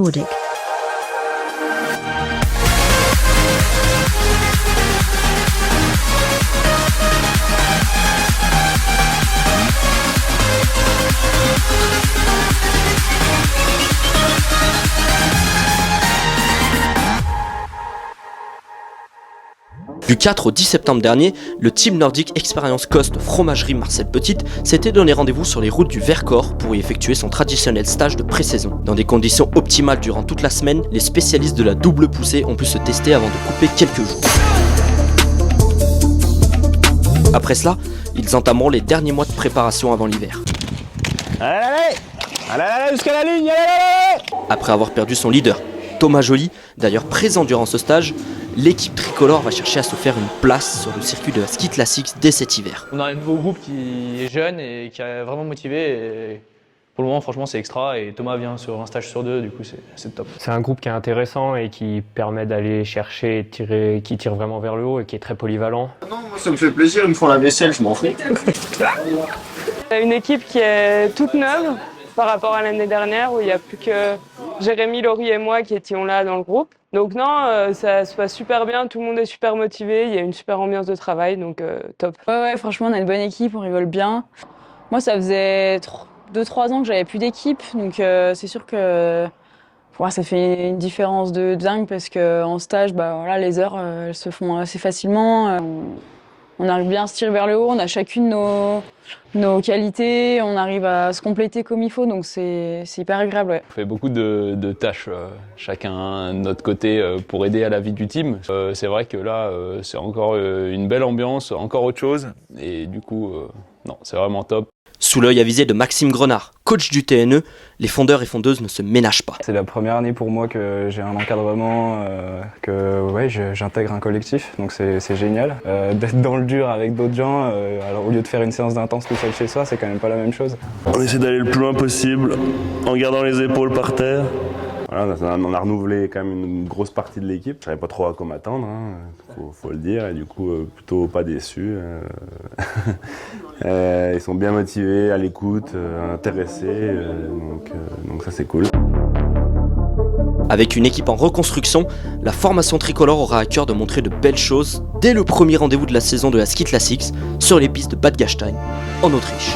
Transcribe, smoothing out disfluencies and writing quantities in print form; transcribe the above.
Nordic. Du 4 au 10 septembre dernier, le Team Nordic Experience Coast Fromagerie Marcel Petite s'était donné rendez-vous sur les routes du Vercors pour y effectuer son traditionnel stage de pré-saison. Dans des conditions optimales durant toute la semaine, les spécialistes de la double poussée ont pu se tester avant de couper quelques jours. Après cela, ils entameront les derniers mois de préparation avant l'hiver. Allez, jusqu'à la ligne, allez. Après avoir perdu son leader, Thomas Joly, d'ailleurs présent durant ce stage, l'équipe tricolore va chercher à se faire une place sur le circuit de la Ski Classics dès cet hiver. On a un nouveau groupe qui est jeune et qui est vraiment motivé. Et pour le moment, franchement, c'est extra. Et Thomas vient sur un stage sur 2, du coup, c'est top. C'est un groupe qui est intéressant et qui permet d'aller chercher et tirer, qui tire vraiment vers le haut et qui est très polyvalent. Non, moi ça me fait plaisir, ils me font la vaisselle, je m'en fous. Une équipe qui est toute neuve par rapport à l'année dernière où il n'y a plus que Jérémy, Laurie et moi qui étions là dans le groupe. Donc non, ça se passe super bien, tout le monde est super motivé, il y a une super ambiance de travail, donc top. Ouais, franchement, on a une bonne équipe, on rigole bien. Moi, ça faisait 2-3 ans que j'avais plus d'équipe, donc c'est sûr que pour moi, ça fait une différence de dingue parce qu'en stage, voilà, les heures elles se font assez facilement. On arrive bien à se tirer vers le haut, on a chacune nos qualités, on arrive à se compléter comme il faut, donc c'est hyper agréable. Ouais. On fait beaucoup de tâches, chacun de notre côté, pour aider à la vie du team. C'est vrai que là, c'est encore une belle ambiance, encore autre chose, et du coup, non, c'est vraiment top. Sous l'œil avisé de Maxime Grenard, coach du TNE, les fondeurs et fondeuses ne se ménagent pas. C'est la première année pour moi que j'ai un encadrement, j'intègre un collectif, donc c'est génial. D'être dans le dur avec d'autres gens, alors au lieu de faire une séance d'intense tout seul chez soi, c'est quand même pas la même chose. On essaie d'aller le plus loin possible, en gardant les épaules par terre. Voilà, on a renouvelé quand même une grosse partie de l'équipe. Je savais pas trop à quoi m'attendre, faut le dire, et du coup plutôt pas déçu. Ils sont bien motivés, à l'écoute, intéressés, donc ça c'est cool. Avec une équipe en reconstruction, la formation tricolore aura à cœur de montrer de belles choses dès le premier rendez-vous de la saison de la Ski Classics sur les pistes de Bad Gastein, en Autriche.